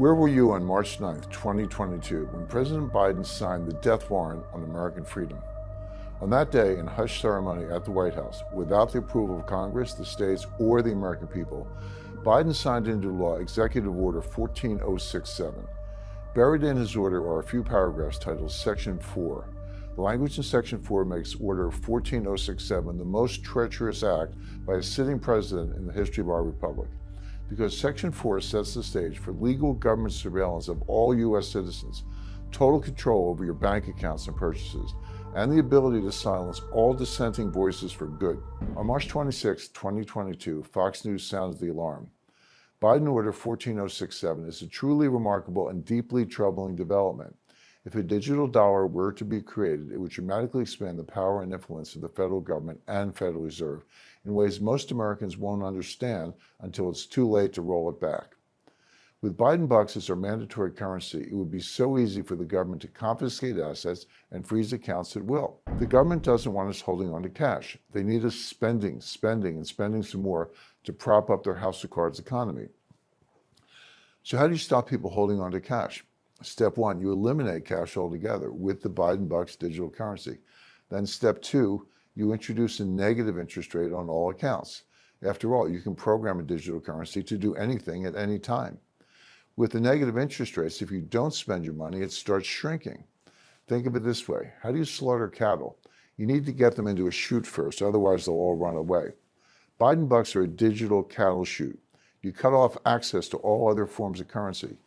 Where were you on March 9th, 2022, when President Biden signed the death warrant on American freedom? On that day, in hush ceremony at the White House, without the approval of Congress, the states, or the American people, Biden signed into law Executive Order 14067. Buried in his order are a few paragraphs titled Section 4. The language in Section 4 makes Order 14067 the most treacherous act by a sitting president in the history of our republic, because Section 4 sets the stage for legal government surveillance of all U.S. citizens, total control over your bank accounts and purchases, and the ability to silence all dissenting voices for good. On March 26, 2022, Fox News sounded the alarm. Biden Order 14067 is a truly remarkable and deeply troubling development. If a digital dollar were to be created, it would dramatically expand the power and influence of the federal government and Federal Reserve in ways most Americans won't understand until it's too late to roll it back. With Biden bucks as our mandatory currency, it would be so easy for the government to confiscate assets and freeze accounts at will. The government doesn't want us holding on to cash. They need us spending some more to prop up their house of cards economy. So how do you stop people holding on to cash? Step 1, you eliminate cash altogether with the Biden bucks digital currency. Then step 2, you introduce a negative interest rate on all accounts. After all, you can program a digital currency to do anything at any time. With the negative interest rates, if you don't spend your money, it starts shrinking. Think of it this way. How do you slaughter cattle? You need to get them into a chute first, otherwise they'll all run away. Biden bucks are a digital cattle chute. You cut off access to all other forms of currency.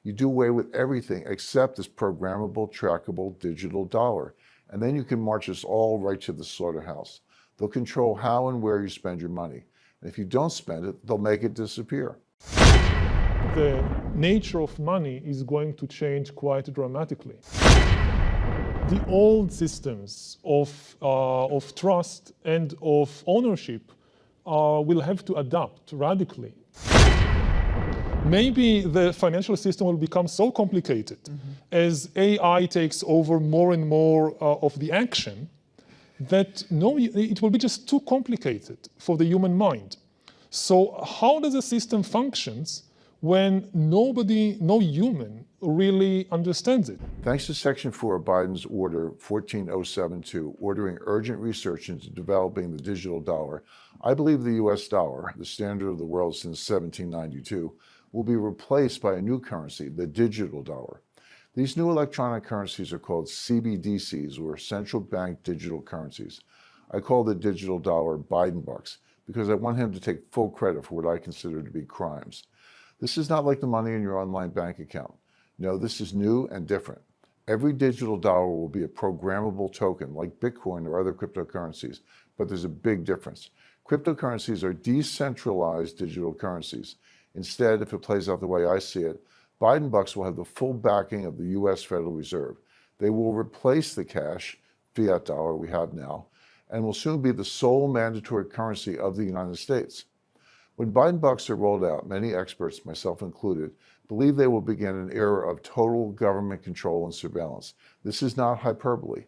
You do away with everything except this programmable, trackable digital dollar. And then you can march us all right to the slaughterhouse. They'll control how and where you spend your money. And if you don't spend it, they'll make it disappear. The nature of money is going to change quite dramatically. The old systems of trust and of ownership will have to adapt radically. Maybe the financial system will become so complicated as AI takes over more and more of the action that it will be just too complicated for the human mind. So how does a system functions when no human really understands it? Thanks to Section 4 of Biden's Order 14072, ordering urgent research into developing the digital dollar, I believe the U.S. dollar, the standard of the world since 1792, will be replaced by a new currency, the digital dollar. These new electronic currencies are called CBDCs, or central bank digital currencies. I call the digital dollar Biden bucks because I want him to take full credit for what I consider to be crimes. This is not like the money in your online bank account. No, this is new and different. Every digital dollar will be a programmable token like Bitcoin or other cryptocurrencies, but there's a big difference. Cryptocurrencies are decentralized digital currencies. Instead, if it plays out the way I see it, Biden bucks will have the full backing of the U.S. Federal Reserve. They will replace the cash, fiat dollar we have now, and will soon be the sole mandatory currency of the United States. When Biden bucks are rolled out, many experts, myself included, believe they will begin an era of total government control and surveillance. This is not hyperbole.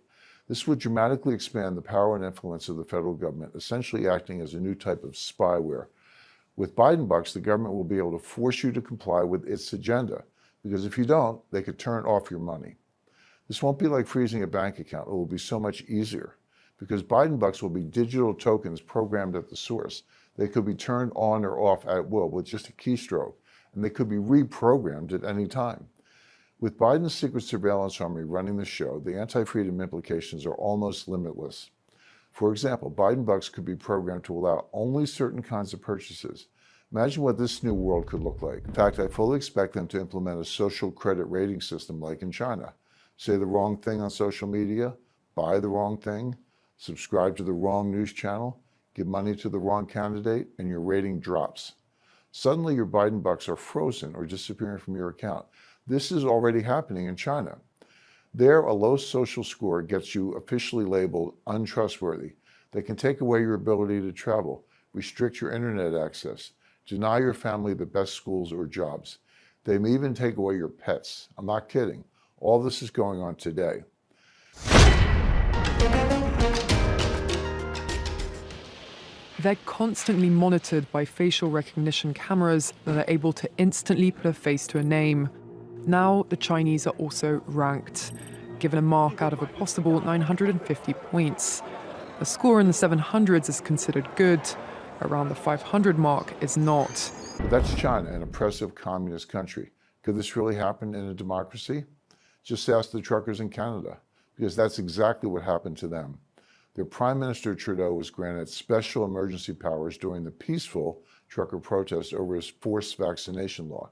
This would dramatically expand the power and influence of the federal government, essentially acting as a new type of spyware. With Biden bucks, the government will be able to force you to comply with its agenda, because if you don't, they could turn off your money. This won't be like freezing a bank account. It will be so much easier, because Biden bucks will be digital tokens programmed at the source. They could be turned on or off at will with just a keystroke, and they could be reprogrammed at any time. With Biden's secret surveillance army running the show, the anti-freedom implications are almost limitless. For example, Biden bucks could be programmed to allow only certain kinds of purchases. Imagine what this new world could look like. In fact, I fully expect them to implement a social credit rating system like in China. Say the wrong thing on social media, buy the wrong thing, subscribe to the wrong news channel, give money to the wrong candidate, and your rating drops. Suddenly your Biden bucks are frozen or disappearing from your account. This is already happening in China. There, a low social score gets you officially labeled untrustworthy. They can take away your ability to travel, restrict your internet access, deny your family the best schools or jobs. They may even take away your pets. I'm not kidding. All this is going on today. They're constantly monitored by facial recognition cameras that are able to instantly put a face to a name. Now, the Chinese are also ranked, given a mark out of a possible 950 points. A score in the 700s is considered good. Around the 500 mark is not. But that's China, an oppressive communist country. Could this really happen in a democracy? Just ask the truckers in Canada, because that's exactly what happened to them. Their Prime Minister Trudeau was granted special emergency powers during the peaceful trucker protest over his forced vaccination law.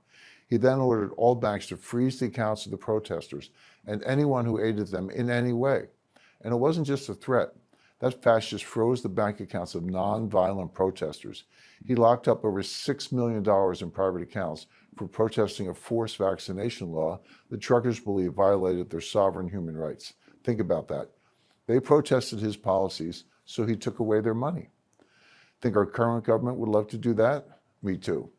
He then ordered all banks to freeze the accounts of the protesters and anyone who aided them in any way. And it wasn't just a threat. That fascist froze the bank accounts of non-violent protesters. He locked up over $6 million in private accounts for protesting a forced vaccination law that truckers believe violated their sovereign human rights. Think about that. They protested his policies, so he took away their money. Think our current government would love to do that? Me too.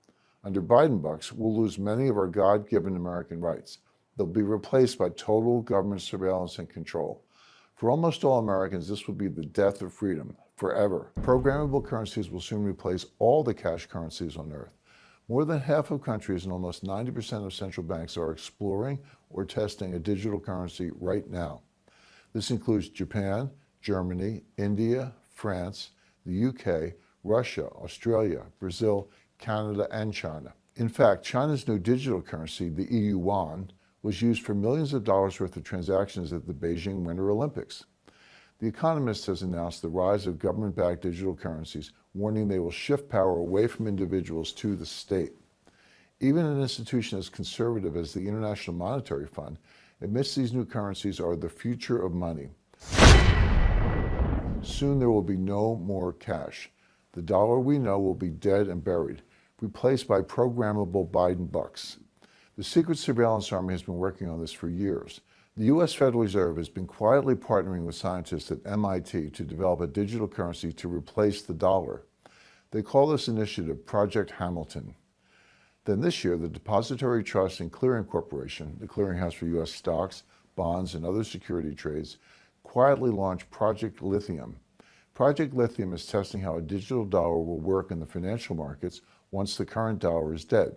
Under Biden bucks, we'll lose many of our God-given American rights. They'll be replaced by total government surveillance and control. For almost all Americans, this will be the death of freedom, forever. Programmable currencies will soon replace all the cash currencies on Earth. More than half of countries and almost 90% of central banks are exploring or testing a digital currency right now. This includes Japan, Germany, India, France, the UK, Russia, Australia, Brazil, Canada, and China. In fact, China's new digital currency, the EU yuan, was used for millions of dollars worth of transactions at the Beijing Winter Olympics. The Economist has announced the rise of government-backed digital currencies, warning they will shift power away from individuals to the state. Even an institution as conservative as the International Monetary Fund admits these new currencies are the future of money. Soon there will be no more cash. The dollar we know will be dead and buried, replaced by programmable Biden bucks. The Secret Surveillance Army has been working on this for years. The U.S. Federal Reserve has been quietly partnering with scientists at MIT to develop a digital currency to replace the dollar. They call this initiative Project Hamilton. Then this year, the Depository Trust and Clearing Corporation, the clearinghouse for U.S. stocks, bonds, and other security trades, quietly launched Project Lithium. Project Lithium is testing how a digital dollar will work in the financial markets once the current dollar is dead.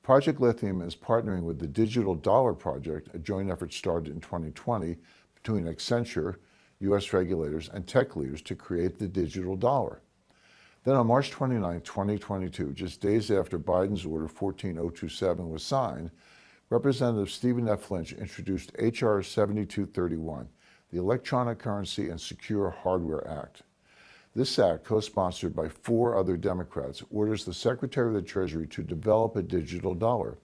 Project Lithium is partnering with the Digital Dollar Project, a joint effort started in 2020 between Accenture, U.S. regulators, and tech leaders to create the digital dollar. Then on March 29, 2022, just days after Biden's Order 14027 was signed, Representative Stephen F. Lynch introduced H.R. 7231, the Electronic Currency and Secure Hardware Act. This act, co-sponsored by 4 other Democrats, orders the Secretary of the Treasury to develop a digital dollar.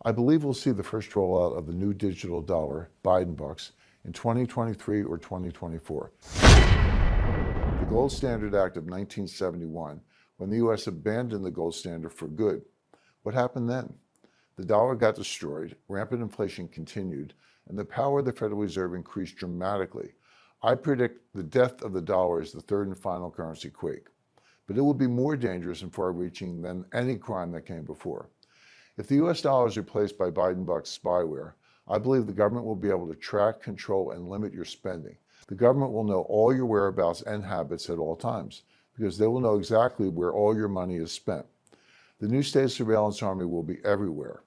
I believe we'll see the first rollout of the new digital dollar, Biden bucks, in 2023 or 2024. The Gold Standard Act of 1971, when the U.S. abandoned the gold standard for good. What happened then? The dollar got destroyed, rampant inflation continued, and the power of the Federal Reserve increased dramatically. I predict the death of the dollar is the third and final currency quake, but it will be more dangerous and far-reaching than any crime that came before. If the U.S. dollar is replaced by Biden bucks spyware, I believe the government will be able to track, control, and limit your spending. The government will know all your whereabouts and habits at all times, because they will know exactly where all your money is spent. The new state surveillance army will be everywhere.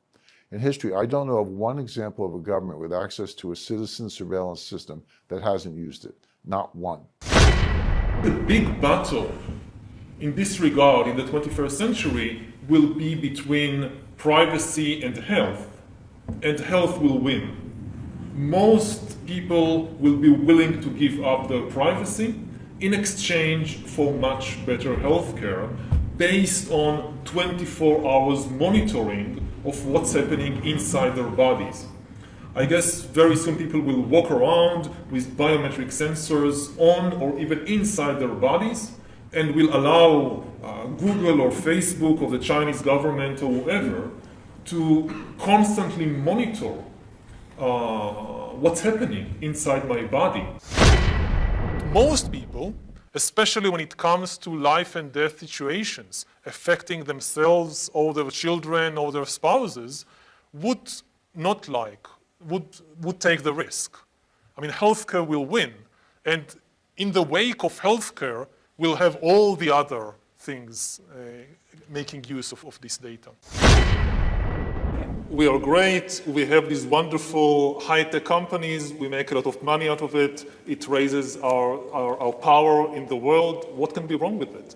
In history, I don't know of one example of a government with access to a citizen surveillance system that hasn't used it. Not one. The big battle in this regard in the 21st century will be between privacy and health will win. Most people will be willing to give up their privacy in exchange for much better healthcare based on 24 hours monitoring of what's happening inside their bodies. I guess very soon people will walk around with biometric sensors on or even inside their bodies and will allow Google or Facebook or the Chinese government or whoever to constantly monitor what's happening inside my body. Most people, especially when it comes to life and death situations affecting themselves or their children or their spouses, would take the risk. I mean, healthcare will win. And in the wake of healthcare, will have all the other things making use of this data. We are great. We have these wonderful high-tech companies. We make a lot of money out of it. It raises our power in the world. What can be wrong with it?